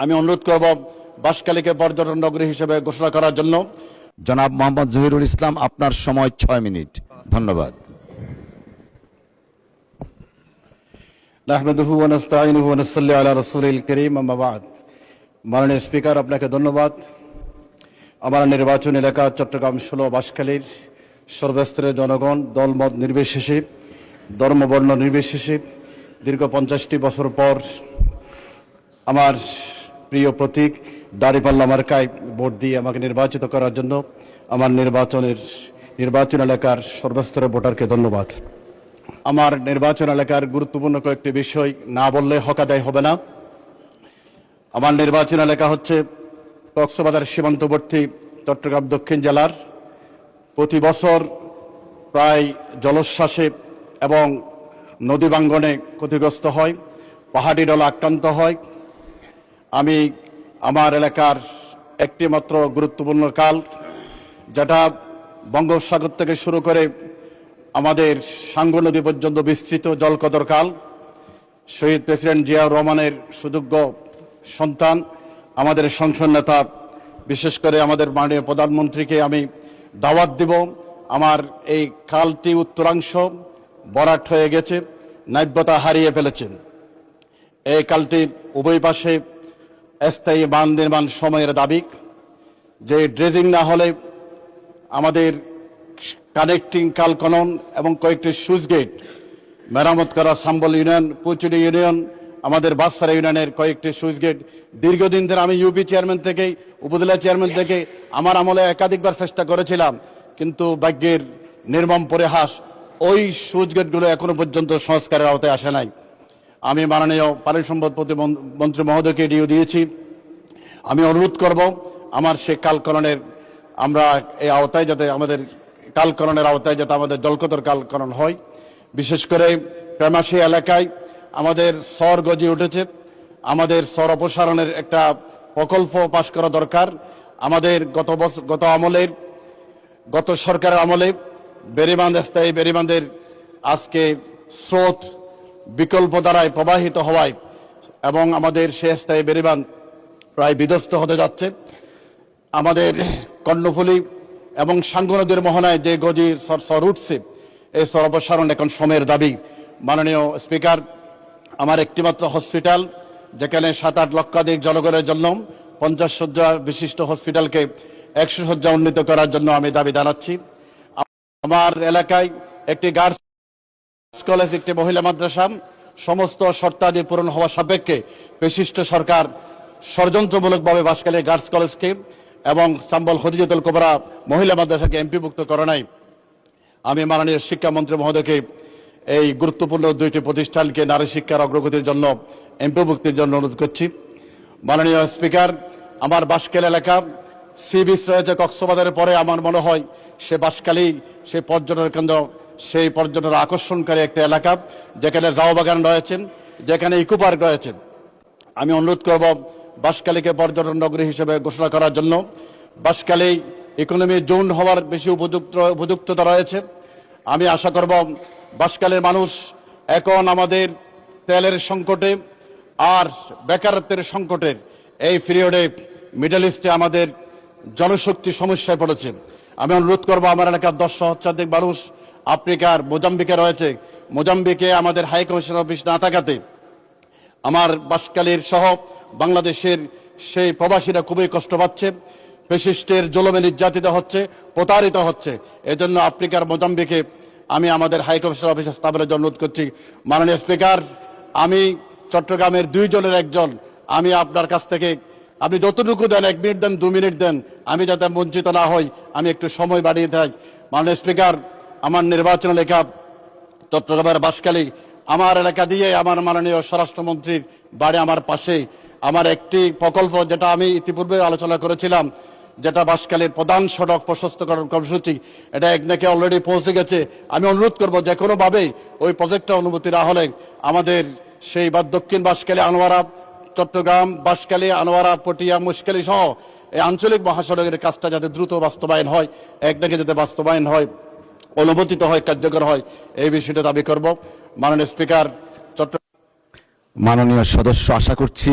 আমি অনুরোধ করব বাঁশখালীকে পর্যটন নগরী হিসেবে ঘোষণা করার জন্য। জনাব মোহাম্মদ জহিরুল ইসলাম, আপনার সময় 6 মিনিট। ধন্যবাদ। নাহমাদুহু ওয়া নাস্তাঈনুহু ওয়া নুসাল্লি আলা রাসূলিল কারীম, আম্মা বা'দ। মাননীয় স্পিকার, আপনাকে ধন্যবাদ। আমার নির্বাচন এলাকা চট্টগ্রাম 16 বাঁশখালীর সর্বস্তরের জনগণ, দলমত নির্বিশেষে, ধর্মবর্ণ নির্বিশেষে দীর্ঘ 50টি বছর পর আমার প্রিয় প্রতীক দাঁড়িপাল্লা মার্কায় ভোট দিয়ে আমাকে নির্বাচিত করার জন্য আমার নির্বাচন এলাকার সর্বস্তরের ভোটারকে ধন্যবাদ। আমার নির্বাচন এলাকার গুরুত্বপূর্ণ কয়েকটি বিষয় না বললে হক আদায় হবে না। আমার নির্বাচন এলাকা হচ্ছে কক্সবাজার সীমান্তবর্তী চট্টগ্রাম দক্ষিণ জেলার। প্রতি বছর প্রায় জলোচ্ছ্বাসে এবং নদী ভাঙ্গনে ক্ষতিগ্রস্ত হয়, পাহাড়ি ঢলে আক্রান্ত হয়। আমি আমার এলাকার একটি মাত্র গুরুত্বপূর্ণ খাল, যেটা বঙ্গোপসাগর থেকে শুরু করে আমাদের সাঙ্গু নদী পর্যন্ত বিস্তৃত জলকদর খাল, শহীদ প্রেসিডেন্ট জিয়াউর রহমানের সুযোগ্য সন্তান, আমাদের সংসদ নেতা, বিশেষ করে আমাদের মাননীয় প্রধানমন্ত্রীকে আমি দাওয়াত দিব। আমার এই খালটি উত্তরাংশ ভরাট হয়ে গেছে, নাব্যতা হারিয়ে ফেলেছেন। এই খালটির উভয় পাশে স্থায়ী বাঁধ নির্মাণ সময়ের দাবি, যে ড্রেজিং না হলে আমাদের কানেক্টিং খাল খনন এবং কয়েকটি সুইচ গেট মেরামত করা, সাম্বল ইউনিয়ন, পুচুরি ইউনিয়ন, আমাদের বাচ্চারা ইউনিয়নের কয়েকটি সুইচ গেট দীর্ঘদিন ধরে আমি ইউপি চেয়ারম্যান থেকে, উপজেলা চেয়ারম্যান থেকে আমার আমলে একাধিকবার চেষ্টা করেছিলাম, কিন্তু ভাগ্যের নির্মম পরিহাস, ওই সুইচ গেটগুলো এখনো পর্যন্ত সংস্কারের আওতায় আসে নাই। আমি মাননীয় পানি সম্পদ প্রতিমন্ত্রী মহোদয়কে ডিও দিয়েছি। আমি অনুরোধ করব আমার সে কালকরণের আমরা এই আওতায় যাতে আমাদের কালকরণের আওতায় যাতে আমাদের জলকতর কালকরণ হয়। বিশেষ করে প্রেমাশী এলাকায় আমাদের সর গজিয়ে উঠেছে, আমাদের সর অপসারণের একটা প্রকল্প পাশ করা দরকার। আমাদের গত সরকারের আমলে বেড়িবাঁধ, স্থায়ী বেড়িবাঁধের আজকে স্রোত বিকল্প দ্বারায় প্রবাহিত হওয়ায় এবং আমাদের সে স্থায়ী বেড়িবাঁধ প্রায় বিধ্বস্ত হতে যাচ্ছে। আমাদের কর্ণফুলী এবং সাঙ্গু নদীর মোহনায় যে গজি সর উঠছে, এই সর অপসারণ এখন সময়ের দাবি। মাননীয় স্পিকার, আমার একটিমাত্র হসপিটাল, যেখানে 7-8 লক্ষাধিক জনগণের জন্য 50 শয্যা বিশিষ্ট হসপিটালকে 100 শয্যা উন্নীত করার জন্য আমি দাবি জানাচ্ছি। আমার এলাকায় একটি গার্লস কলেজ, একটি মহিলা মাদ্রাসা, সমস্ত শর্তাদি পূরণ হওয়া সাপেক্ষে বিশিষ্ট সরকার ষড়যন্ত্রমূলকভাবে বাঁশখালী গার্লস কলেজকে এবং সাম্বল খদিজাতুল কুবরা মহিলা মাদ্রাসাকে এমপিভুক্ত করে নাই। আমি মাননীয় শিক্ষামন্ত্রী মহোদয়কে এই গুরুত্বপূর্ণ দুইটি প্রতিষ্ঠানকে নারী শিক্ষার অগ্রগতির জন্য এমপিভুক্তির জন্য অনুরোধ করছি। মাননীয় স্পিকার, আমার বাঁশখালী এলাকা সি বিচ রয়েছে কক্সবাজারের পরে, আমার মনে হয় সে বাঁশখালী সেই পর্যটন কেন্দ্র, সেই পর্যটনের আকর্ষণকারী একটা এলাকা, যেখানে জাও বাগান রয়েছেন, যেখানে ইকো পার্ক রয়েছে। আমি অনুরোধ করব বাঁশখালীকে পর্যটন নগরী হিসেবে ঘোষণা করার জন্য। বাঁশখালী ইকোনমি জোন হওয়ার বেশি উপযুক্ততা রয়েছে। আমি আশা করব বাঁশখালীর মানুষ এখন আমাদের তেলের সংকটে আর বেকারত্বের সংকটের এই পিরিয়ডে মিডল ইস্টে আমাদের জনশক্তি সমস্যায় পড়েছে। আমি অনুরোধ করব আমার এলাকার 10 সহস্রাধিক মানুষ আফ্রিকার মোজাম্বিকে রয়েছে। মোজাম্বিকে আমাদের হাই কমিশনার অফিস না থাকাতে আমার বাঁশখালীর সহ বাংলাদেশের সেই প্রবাসীরা খুবই কষ্ট পাচ্ছে, ফ্যাসিস্টের জুলুমে নির্যাতিত হচ্ছে, প্রতারিত হচ্ছে। এজন্য আফ্রিকার মোজাম্বিকে আমি আমাদের হাই কমিশনার অফিসে স্থাপনের জন্য অনুরোধ করছি। মাননীয় স্পিকার, আমি চট্টগ্রামের 2 জনের একজন, আমি আপনার কাছ থেকে আপনি যতটুকু দেন, 1 মিনিট দেন, 2 মিনিট দেন, আমি যাতে বঞ্চিত না হই, আমি একটু সময় বাড়িয়ে থাকি। মাননীয় স্পিকার, আমার নির্বাচন এলাকা চট্টগ্রামের বাঁশখালী, আমার এলাকা দিয়ে আমার মাননীয় স্বরাষ্ট্রমন্ত্রীর বাড়ি আমার পাশেই। আমার একটি প্রকল্প, যেটা আমি ইতিপূর্বে আলোচনা করেছিলাম, যেটা বাঁশখালীর প্রধান সড়ক প্রশস্তকরণ কর্মসূচি, এটা একনাকে অলরেডি পৌঁছে গেছে। আমি অনুরোধ করব যে কোনোভাবেই ওই প্রজেক্টটা অনুমতি না হলে আমাদের সেই দক্ষিণ বাঁশখালী, আনোয়ারা, চট্টগ্রাম, বাঁশখালী, আনোয়ারা, পটিয়া, মুশখালী সহ এই আঞ্চলিক মহাসড়কের কাজটা যাতে দ্রুত বাস্তবায়ন হয়, একনাকে যাতে বাস্তবায়ন হয়, অনুমোদিত হয়, কার্যকর হয়, এই বিষয়টা দাবি করব। মাননীয় স্পিকার, মাননীয় সদস্য, আশা করছি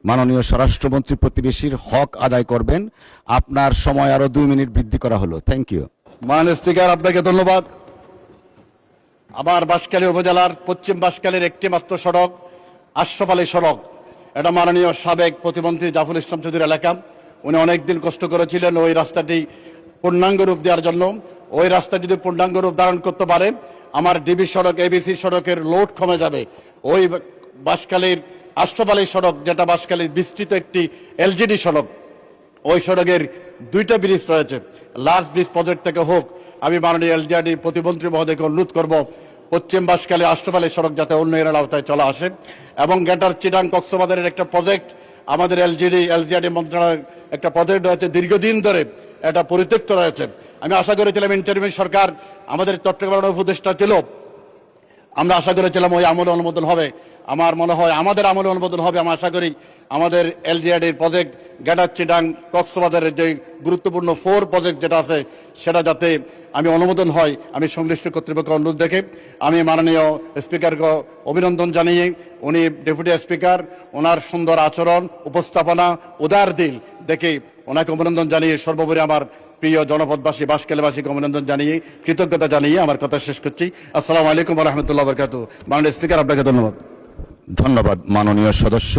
মাননীয় স্বরাষ্ট্রমন্ত্রী প্রতিবেশীর হক আদায় করবেন। আপনার সময় আরো 2 মিনিট বৃদ্ধি করা হলো। Thank you. মাননীয় স্পিকার, আপনাকে ধন্যবাদ। আমার বাঁশখালী উপজেলার পশ্চিম বাঁশখালীর একটি মাত্র সড়ক আশরাফ আলী সড়ক। এটা মাননীয় সাবেক প্রতিমন্ত্রী জাফর ইসলাম চৌধুরীর এলাকা। উনি অনেকদিন কষ্ট করেছিলেন ওই রাস্তাটি পূর্ণাঙ্গ রূপ দেওয়ার জন্য। ওই রাস্তা যদি পূর্ণাঙ্গ রূপ ধারণ করতে পারে, আমার ডিবি সড়ক, এবিসি সড়কের লোড কমে যাবে। ওই বাঁশখালীর আশরাফ আলী সড়ক, যেটা বাঁশখালীর বিস্তৃত একটি এলজিডি সড়ক, ওই সড়কের 2টা ব্রিজ রয়েছে। লার্জ ব্রিজ প্রজেক্ট থেকে হোক, আমি মাননীয় এলজিআরডি প্রতিমন্ত্রী মহোদয়কে অনুরোধ করব পশ্চিম বাঁশখালী আশরাফ আলী সড়ক যাতে উন্নয়নের আওতায় চলে আসে। এবং গ্রেটার চিটাং কক্সবাজারের একটা প্রজেক্ট, আমাদের এলজিআরডি মন্ত্রণালয়ের একটা প্রজেক্ট রয়েছে, দীর্ঘদিন ধরে এটা পরিত্যক্ত রয়েছে। আমি আশা করেছিলাম ইন্টারিম সরকার, আমাদের চট্টগ্রামের উপদেষ্টা ছিল, আমরা আশা করেছিলাম ওই আমলে অনুমোদন হবে। আমার মনে হয় আমাদের আমলে অনুমোদন হবে। আমি আশা করি আমাদের এলজিআরডির প্রজেক্ট গ্রেটার চিটাং কক্সবাজারের যে গুরুত্বপূর্ণ 4 প্রজেক্ট যেটা আছে, সেটা যাতে আমি অনুমোদন হয়, আমি সংশ্লিষ্ট কর্তৃপক্ষকে অনুরোধ রেখে আমি মাননীয় স্পিকারকে অভিনন্দন জানিয়ে, উনি ডেপুটি স্পিকার, ওনার সুন্দর আচরণ, উপস্থাপনা, উদার দিল দেখে ওনাকে অভিনন্দন জানিয়ে, সর্বোপরি আমার প্রিয় জনপদবাসী বাঁশখালীবাসীকে অভিনন্দন জানিয়ে, কৃতজ্ঞতা জানিয়ে আমার কথা শেষ করছি। আসসালামু আলাইকুম ওয়া রাহমাতুল্লাহি ওয়া বারাকাতুহু। মাননীয় স্পিকার, আপনাকে ধন্যবাদ। ধন্যবাদ মাননীয় সদস্য।